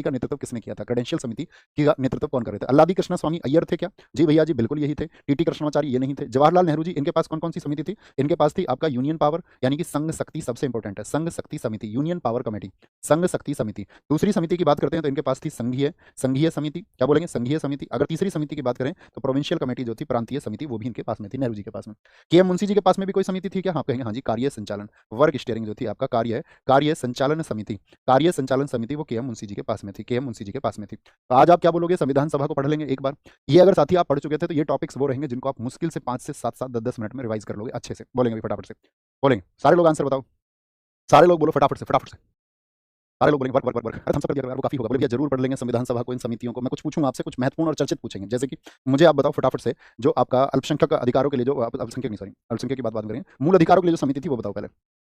का नेतृत्व किसने किया था? क्रेडेंशियल समिति का नेतृत्व कौन कर रहे थे? अल्लादी कृष्ण स्वामी अय्यर थे क्या? जी भैया जी, बिल्कुल यही थे। टीटी कृष्णमाचारी ये नहीं थे। जवाहरलाल नेहरू जी, इनके पास कौन कौन सी समिति थी? इनके पास थी आपका यूनियन पावर, यानी कि संघ शक्ति, सबसे इंपॉर्टेंट है संघ शक्ति समिति, यूनियन पावर कमेटी, संघ शक्ति समिति। दूसरी समिति की बात करते हैं तो इनके पास थी संघीय संघीय समिति, क्या बोलेंगे? संघीय समिति। अगर तीसरी समिति की बात करें तो प्रोविंशियल कमेटी जो थी, प्रांतीय समिति, वो भी इनके पास में थी, नेहरू जी के पास में। के एम मुंशी जी के पास में भी कोई समिति थी क्या? हाँ, कहेंगे हाँ जी, कार्य संचालन, वर्क स्टीयरिंग जो थी आपका कार्य संचालन समिति, कार्य संचालन समिति वो के एम मुंशी जी के पास में थी, के एम मुंशी जी के पास में थी। तो आज आप क्या बोलोगे? संविधान सभा को पढ़ लेंगे एक बार। ये अगर साथी आप पढ़ चुके थे तो ये टॉपिक्स वो रहेंगे जिनको आप मुश्किल से 5 से 7 7 10 10 मिनट में रिवाइज कर लोगे अच्छे से। बोलेंगे भी फटाफट से, बोलेंगे सारे लोग, आंसर बताओ, सारे लोग बोलो फटाफट से, फटाफट से। सारे लोग बोलेंगे वर्क वर्क वर्क वर्क। अरे थम्स अप कर दिया यार, वो काफी होगा। बोले भैया जरूर पढ़ लेंगे संविधान सभा को, इन समितियों को। मैं कुछ पूछूंगा आपसे, कुछ महत्वपूर्ण और चर्चित पूछेंगे, जैसे कि मुझे आप बताओ फटाफट से, जो आपका अल्पसंख्यक अधिकारों के लिए, जो अल्पसंख्यक नहीं, सॉरी, अल्पसंख्यक की बात करें, मूल अधिकारों के लिए जो समिति थी वो बताओ पहले।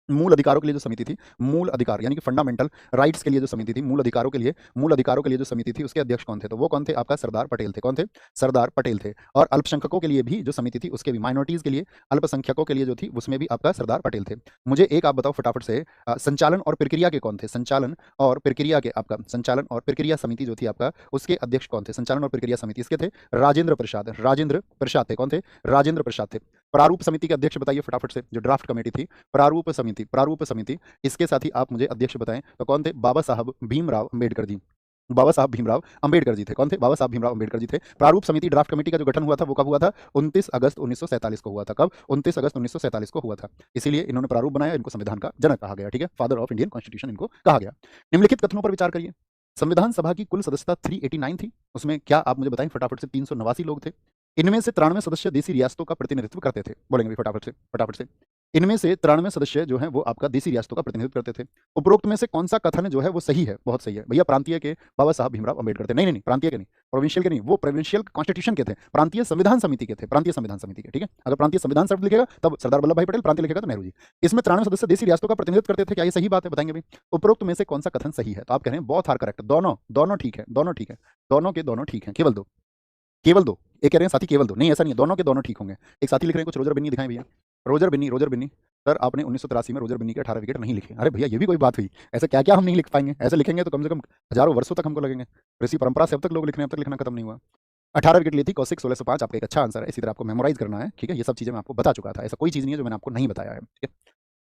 मूल अधिकारों के लिए जो समिति थी, मूल अधिकार यानी कि फंडामेंटल राइट्स के लिए जो समिति थी, मूल अधिकारों के लिए, मूल अधिकारों के लिए जो समिति थी, उसके अध्यक्ष कौन थे? तो वो कौन थे? आपका सरदार पटेल थे। कौन थे? सरदार पटेल थे। और अल्पसंख्यकों के लिए भी जो समिति थी, उसके भी, माइनॉरिटीज के लिए, अल्पसंख्यकों के लिए जो थी, उसमें भी आपका सरदार पटेल थे। मुझे एक आप बताओ फटाफट से, संचालन और प्रक्रिया के कौन थे? संचालन और प्रक्रिया के, आपका संचालन और प्रक्रिया समिति जो थी आपका, उसके अध्यक्ष कौन थे? संचालन और प्रक्रिया समिति इसके थे राजेंद्र प्रसाद, राजेंद्र प्रसाद थे। कौन थे? राजेंद्र प्रसाद थे। प्रारूप समिति के अध्यक्ष बताइए फटाफट से, जो ड्राफ्ट कमेटी थी, प्रारूप समिति, प्रारूप समिति, इसके साथ ही आप मुझे अध्यक्ष बताएं तो कौन थे? बाबा साहब भीमराव अंबेडकर जी, बाबा साहब भीमराव अंबेडकर जी थे। कौन थे? बाबा साहब भीमराव अंबेडकर जी थे। प्रारूप समिति ड्राफ्ट कमेटी का जो गठन हुआ था वो कब हुआ था? 29 अगस्त 1947 को हुआ था। कब? 29 अगस्त 1947 को हुआ था। इसीलिए इन्होंने प्रारूप बनाया, इनको संविधान का जनक कहा गया। ठीक है, फादर ऑफ इंडियन कॉन्स्टिट्यूशन इनको कहा गया। निम्नलिखित कथनों पर विचार करिए। संविधान सभा की कुल सदस्यता 389 थी, उसमें क्या आप मुझे बताएं फटाफट से? 389 लोग थे। इनमें से 93 सदस्य देसी रियासतों का प्रतिनिधित्व करते थे। बोलेंगे भी फटाफट से, फटाफट से। इनमें से 93 सदस्य जो हैं वो आपका देसी रियासतों का प्रतिनिधित्व करते थे। उपरोक्त में से कौन सा कथन जो है वो सही है? बहुत सही है भैया। प्रांतीय के बाबा साहब भीमराव अंबेडकर थे। नहीं नहीं नहीं, प्रांतीय के नहीं, प्रोविंशियल के नहीं, वो प्रोविंशियल कॉन्स्टिट्यूशन के थे, प्रांतीय संविधान समिति के थे, प्रांतीय संविधान समिति के। ठीक है, अगर प्रांतीय संविधान शब्द लिखेगा तब सरदार वल्लभ भाई पटेल, प्रांतीय लिखेगा तो नेहरू जी। इसमें 93 सदस्य देसी रियासतों का प्रतिनिधित्व करते थे, क्या ये सही बात है? बताएंगे भाई। उपरोक्त में से कौन सा कथन सही है? तो आप कह रहे हैं बोथ आर करेक्ट, दोनों दोनों ठीक है, दोनों ठीक है, दोनों के दोनों ठीक है, केवल दो, केवल दो। एक कह रहे हैं साथी केवल दो, नहीं ऐसा नहीं है, दोनों के दोनों ठीक होंगे। एक साथी लिख रहे हैं कुछ रोजर बिन्नी दिखाएं भैया, रोजर बिन्नी, रोजर बिन्नी। सर आपने 1983 में रोजर बिन्नी के 18 विकेट नहीं लिखे। अरे भैया ये भी कोई बात हुई? ऐसे क्या क्या हम नहीं लिख पाएंगे? ऐसे लिखेंगे तो कम से कम हजारों वर्षों तक हमको लगेंगे। ऋषि परंपरा से अब तक लोग लिख रहे हैं, अब तक लिखना खत्म नहीं हुआ। 18 विकेट ली थी, कौशिक 1605, आपका एक अच्छा आंसर है। इसी तरह आपको मेमोराइज करना है। ठीक है, ये सब चीजें मैं आपको बता चुका था, ऐसा कोई चीज नहीं है जो मैंने आपको नहीं बताया है। ठीक है,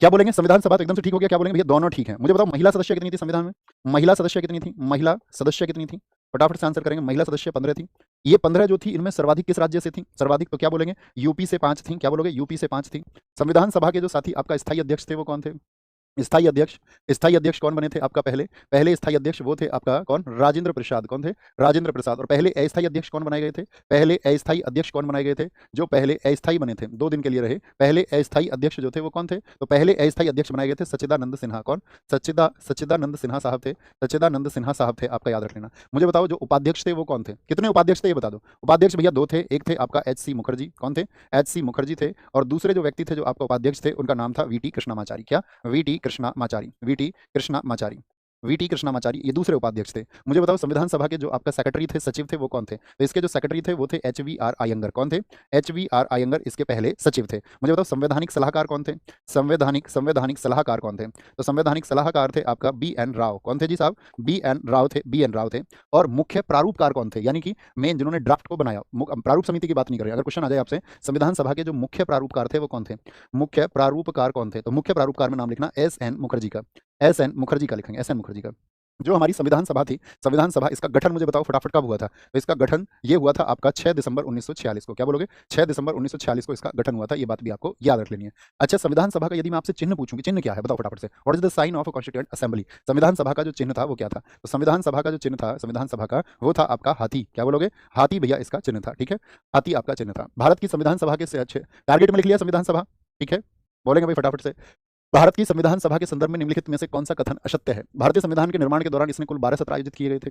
क्या बोलेंगे? संविधान सभा तो एकदम से ठीक हो गया। क्या बोलेंगे भैया? दोनों ठीक है। मुझे बताओ महिला सदस्य कितनी थी संविधान में? महिला सदस्य कितनी थी? महिला सदस्य कितनी थी? फटाफट से आंसर करेंगे। महिला सदस्य 15 थी। ये 15 जो थी, इनमें सर्वाधिक किस राज्य से थी? सर्वाधिक तो क्या बोलेंगे? यूपी से 5 थी। क्या बोलोगे? यूपी से 5 थी। संविधान सभा के जो साथी आपका स्थायी अध्यक्ष थे वो कौन थे? स्थायी अध्यक्ष, स्थायी अध्यक्ष कौन बने थे आपका? पहले पहले स्थायी अध्यक्ष वो थे आपका कौन? राजेंद्र प्रसाद। कौन थे? राजेंद्र प्रसाद। और पहले अस्थायी अध्यक्ष कौन बनाए गए थे? पहले अस्थायी अध्यक्ष कौन बनाए गए थे? जो पहले अस्थायी बने थे, 2 दिन के लिए रहे, पहले अस्थायी अध्यक्ष जो थे वो कौन थे? तो पहले अस्थायी अध्यक्ष बनाए गए थे सच्चिदानंद सिन्हा। कौन? सच्चिदानंद सिन्हा साहब थे, सच्चिदानंद सिन्हा साहब थे, आपका याद रख लेना। मुझे बताओ जो उपाध्यक्ष थे वो कौन थे? कितने उपाध्यक्ष थे ये बता दो। उपाध्यक्ष भैया 2 थे, एक थे आपका एच.सी. मुखर्जी। कौन थे? एच.सी. मुखर्जी थे। और दूसरे जो व्यक्ति थे जो आपका उपाध्यक्ष थे, उनका नाम था वी.टी. कृष्णामाचारी। क्या? VT. Krishnamachari, VT. Krishnamachari, VT. Krishnamachari, ये दूसरे उपाध्यक्ष थे। मुझे बताओ संविधान सभा के जो आपका सेक्रेटरी थे, सचिव थे, वो कौन थे? तो इसके जो सेक्रेटरी थे वो थे एच.वी.आर. अयंगर। कौन थे? एच.वी.आर. अयंगर इसके पहले सचिव थे। मुझे बताओ संवैधानिक सलाहकार कौन थे? संवैधानिक सलाहकार कौन थे? तो संवैधानिक सलाहकार थे आपका बी.एन. राव। कौन थे जी साहब? बी.एन. राव थे, बी.एन. राव थे। और मुख्य प्रारूपकार कौन थे? यानी कि मेन जिन्होंने ड्राफ्ट को बनाया, प्रारूप समिति की बात नहीं कर रहे, अगर क्वेश्चन आ जाए आपसे संविधान सभा के जो मुख्य प्रारूपकार थे वो कौन थे? मुख्य प्रारूपकार कौन थे? तो मुख्य प्रारूपकार में नाम लिखना एस.एन. मुखर्जी का, एस.एन. मुखर्जी का लिखेंगे, एस.एन. मुखर्जी का। जो हमारी संविधान सभा थी, संविधान सभा, इसका गठन मुझे बताओ फटाफट कब हुआ था? तो इसका गठन ये हुआ था आपका 6 दिसंबर 1946 को। क्या बोलोगे? 6 दिसंबर 1946 को इसका गठन हुआ था, ये बात भी आपको याद रख लेनी है। अच्छा, संविधान सभा का यदि मैं आपसे चिन्ह पूछूं कि चिन्ह क्या है, बताओ फटाफट से। What is the sign of a constituent assembly? संविधान सभा का जो चिन्ह था वो क्या था? तो संविधान सभा का जो चिन्ह था, संविधान सभा का, वो था आपका हाथी। क्या बोलोगे? हाथी भैया इसका चिन्ह था। ठीक है, हाथी आपका चिन्ह था। भारत की संविधान सभा के से अच्छे टारगेट में लिख लिया संविधान सभा। ठीक है, बोलेंगे भाई फटाफट से। भारत की संविधान सभा के संदर्भ में निम्नलिखित में से कौन सा कथन असत्य है? भारतीय संविधान के निर्माण के दौरान इसने कुल 12 सत्र आयोजित किए गए थे।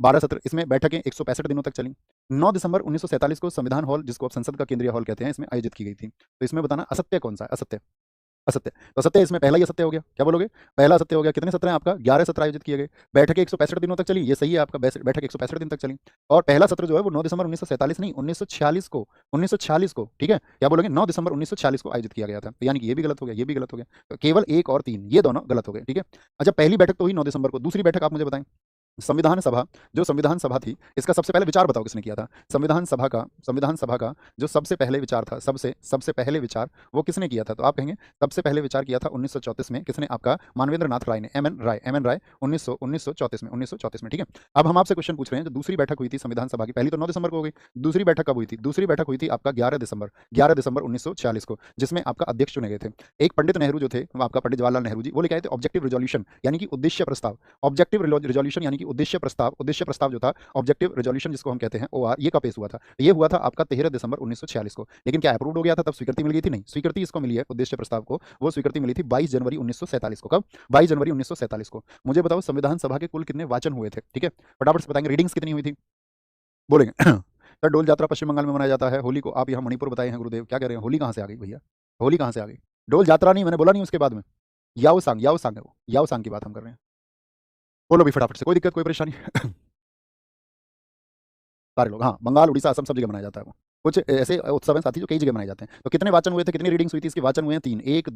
12 सत्र, इसमें बैठकें 165 दिनों तक चली। 9 दिसंबर 1947 को संविधान हॉल, जिसको आप संसद का केंद्रीय हॉल कहते हैं, इसमें आयोजित की गई थी। तो इसमें बताना असत्य कौन सा है? असत्य, असत्य। तो असत्य इसमें पहला ही असत्य हो गया। क्या बोलोगे? पहला असत्य हो गया। कितने सत्र हैं आपका? 11 सत्र आयोजित किए गए। बैठकें 165 दिनों तक चली, ये सही है आपका, बैठक 165 दिन तक चली। और पहला सत्र जो है वो 9 दिसंबर 1947 नहीं, 1946 को, 1946 को, ठीक है, क्या बोलोगे? 9 दिसंबर 1946 को आयोजित किया गया था। तो यानी कि ये भी गलत हो गया, ये भी गलत हो गया। तो केवल 1 और 3 ये दोनों गलत हो गए। ठीक है, अच्छा, पहली बैठक तो हुई 9 दिसंबर को, दूसरी बैठक आप मुझे बताएं। संविधान सभा, जो संविधान सभा थी, इसका सबसे पहले विचार बताओ किसने किया था? संविधान सभा का जो सबसे पहले विचार था, सबसे पहले विचार वो किसने किया था? तो आप कहेंगे सबसे पहले विचार किया था 1934 में, किसने? आपका मानवेंद्र नाथ राय ने, एम एन राय 1934 में, ठीक है। अब हम आपसे क्वेश्चन पूछ रहे हैं, जो दूसरी बैठक हुई थी संविधान सभा की, पहली तो 9 दिसंबर को हो गई, दूसरी बैठक कब हुई थी? दूसरी बैठक हुई थी आपका 11 दिसंबर 1946 को, जिसमें आपका अध्यक्ष चुने गए थे। एक पंडित नेहरू जो थे, वो आपका पंडित जवाहरलाल नेहरू जी, वो लेके आए थे ऑब्जेक्टिव रिजोल्यूशन, यानी कि उद्देश्य प्रस्ताव। ऑब्जेक्टिव रिजोल्यूशन यानी कि उद्देश्य प्रस्ताव जो था, ऑब्जेक्टिव रिजोल्यूशन जिसको हम कहते हैं, ओआर, ये कब पेश हुआ था? ये हुआ था आपका 13 दिसंबर 1946 को। लेकिन क्या अप्रूव्ड हो गया था? तब स्वीकृति मिल गई थी? नहीं, स्वीकृति इसको मिली है उद्देश्य प्रस्ताव को, वो स्वीकृति मिली थी 22 जनवरी 1947 को। कब? 22 जनवरी 1947 को। मुझे बताओ संविधान सभा के कुल कितने वाचन हुए थे? ठीक है, फटाफट से बताएंगे। रीडिंग्स कितनी हुई थी? बोलेंगे सर डोल यात्रा पश्चिम बंगाल में मनाया जाता है, होली को आप यहाँ मणिपुर बताए हैं गुरुदेव, क्या कह रहे हैं? होली कहाँ से आ गई भैया? होली कहाँ से आ गई? डोल यात्रा नहीं, मैंने बोला नहीं उसके बाद में, याओ सांग है वो, याओ सांग की बात हम कर रहे हैं। बोलो भी फटाफट से, कोई दिक्कत कोई परेशानी? सारे लोग, हाँ, बंगाल, उड़ीसा, असम सब जगह मनाया जाता है वो। कुछ ऐसे उत्सव हैं साथी जो कई जगह मनाए जाते हैं। तो कितने वाचन हुए थे, कितनी रीडिंग्स हुई थी इसके? वाचन हुए हैं 3, 1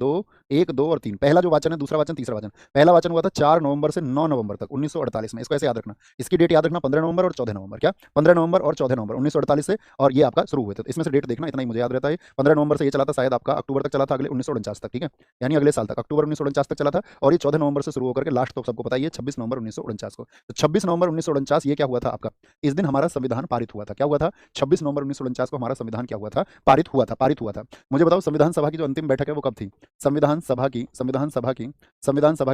2 और 3। पहला जो वाचन है, दूसरा वाचन, तीसरा वाचन। पहला वाचन हुआ था 4 नवंबर से 9 नवंबर तक 1948 में। इसको ऐसे याद रखना, इसकी डेट याद रखना, 15 नवंबर और 14 नवंबर। क्या? 15 नवंबर और 14 नवंबर 1948 से, और ये आपका शुरू हुए थे। तो इसमें से डेट देखना, इतना ही मुझे याद रहता है। 15 नवंबर से ये चला था, शायद आपका अक्टूबर तक चला था, अगले 1949 तक, ठीक है, यानी अगले साल तक, अक्टूबर 1949 तक चला था। और ये 14 नवंबर से शुरू होकर के लास्ट तो सबको पता ही है 26 नवंबर 1949 को। तो 26 नवंबर 1949 ये क्या हुआ था आपका? इस दिन हमारा संविधान पारित हुआ था। क्या हुआ था? 26 नवंबर 1949 को हमारा संविधान क्या हुआ था? पारित हुआ था। मुझे बताओ संविधान सभा की जो अंतिम बैठक है वो कब थी? संविधान सभा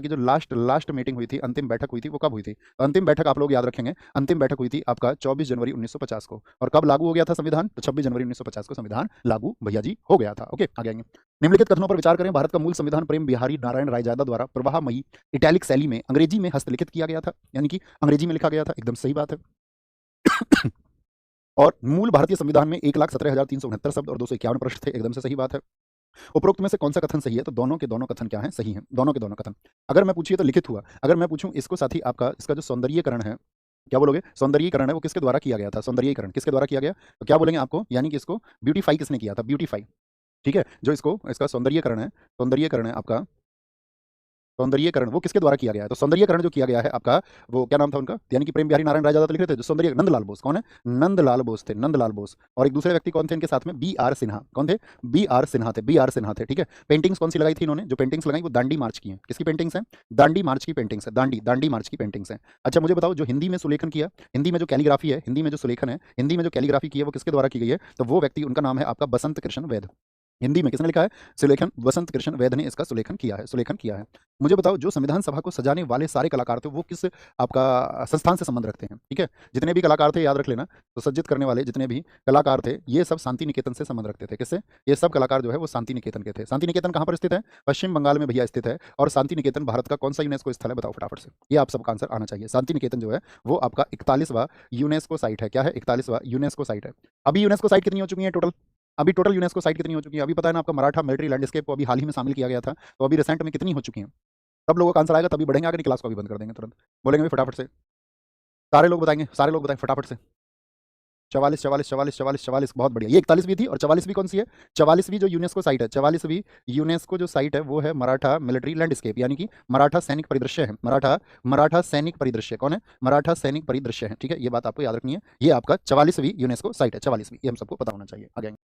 की जो लास्ट मीटिंग हुई थी, अंतिम बैठक हुई थी, वो कब हुई थी? अंतिम बैठक आप लोग याद रखेंगे, अंतिम बैठक हुई थी आपका 24 जनवरी 1950 को। और कब लागू हो गया था संविधान? तो 26 जनवरी 1950 को संविधान लागू भैया जी हो गया था। ओके, आगे आएंगे। निम्नलिखित कथनों पर विचार करें। भारत का मूल संविधान प्रेम बिहारी नारायण रायजादा द्वारा प्रवाहमयी इटैलिक शैली में अंग्रेजी में हस्तलिखित किया गया था, यानी कि अंग्रेजी में लिखा गया था। एकदम सही बात है। और मूल भारतीय संविधान में 1,17,369 शब्द और 251 प्रश्न थे। एकदम से सही बात है। उपरोक्त में से कौन सा कथन सही है? तो दोनों के दोनों कथन क्या हैं? सही हैं, दोनों के दोनों कथन। अगर मैं पूछिए तो लिखित हुआ, अगर मैं पूछूं इसको साथी, आपका इसका जो सौंदर्यीकरण है, क्या बोलोगे? सौंदर्यीकरण है वो किसके द्वारा किया गया था? सौंदर्यीकरण किसके द्वारा किया गया? तो क्या बोलेंगे आपको? यानी कि इसको ब्यूटीफाई किसने किया था? ब्यूटीफाई, ठीक है, जो इसको, इसका सौंदर्यीकरण है आपका, सौंदर्यीकरण वो किसके द्वारा किया गया है? तो सौंदर्यीकरण जो किया गया है आपका, वो क्या नाम था उनका? यानी कि प्रेम बिहारी नारायण रायजादा तो लिख रहे थे, जो सौंदर्य, नंदलाल बोस। कौन है? नंदलाल बोस थे, नंदलाल बोस। और एक दूसरे व्यक्ति कौन थे इनके साथ में? B R Sinha. कौन थे? बी आर सिन्हा थे, ठीक है। पेंटिंग्स कौन सी लगाई थी इन्होंने? जो पेंटिंग्स लगाई वो दांडी मार्च की है। किसकी पेंटिंग्स हैं? दांडी मार्च की पेंटिंग्स है, दांडी मार्च की पेंटिंग्स हैं। अच्छा मुझे बताओ, जो हिंदी में सुलेखन किया, हिंदी में जो कैलीग्राफी है, हिंदी में जो सुलेखन है, हिंदी में जो कैलीग्राफी की है, वो किसके द्वारा की गई है? तो वो व्यक्ति, उनका नाम है आपका बसंत कृष्ण वैद। हिंदी में किसने लिखा है? सुलेखन बसंत कृष्ण वैद ने इसका सुलेखन किया है। मुझे बताओ, जो संविधान सभा को सजाने वाले सारे कलाकार थे, वो किस आपका संस्थान से संबंध रखते हैं? ठीक है, जितने भी कलाकार थे याद रख लेना, तो सज्जित करने वाले जितने भी कलाकार थे, ये सब शांति निकेतन से संबंध रखते थे। किससे? ये सब कलाकार जो है वो शांति निकेतन के थे। शांति निकेतन कहाँ पर स्थित है? पश्चिम बंगाल में भैया स्थित है। और शांति निकेतन भारत का कौन सा यूनेस्को स्थल है? बताओ फटाफट से, ये आप सबका आंसर आना चाहिए। शांति निकेतन जो है वो आपका 41वां यूनेस्को साइट है। क्या है? 41वां यूनेस्को साइट है। अभी यूनेस्को साइट कितनी हो चुकी है टोटल? अभी टोटल यूनेस्को साइट कितनी हो चुकी है? अभी पता है ना आपका, मराठा मिलिट्री लैंडस्केप को अभी हाल ही में शामिल किया गया था, तो अभी रिसेंट में कितनी हो चुकी हैं? सब लोगों का आंसर आएगा तभी बढ़ेंगे आगे, नहीं क्लास को भी बंद कर देंगे तुरंत। बोलेंगे भी फटाफट से, सारे लोग बताएंगे, सारे लोग बताएं फटाफट से। 44 बहुत बढ़िया। ये 41वीं थी, और 44वीं कौन सी है? 44वीं जो यूनेस्को साइट है, 44वीं यूनेस्को जो साइट है वो है मराठा मिलिट्री लैंडस्केप, यानी कि मराठा सैनिक परिदृश्य है। मराठा सैनिक परिदृश्य। कौन है? मराठा सैनिक परिदृश्य है, ठीक है, ये बात आपको याद रखनी है। ये आपका 44वीं यूनेस्को साइट है, 44वीं, ये हम सबको पता होना चाहिए। आगे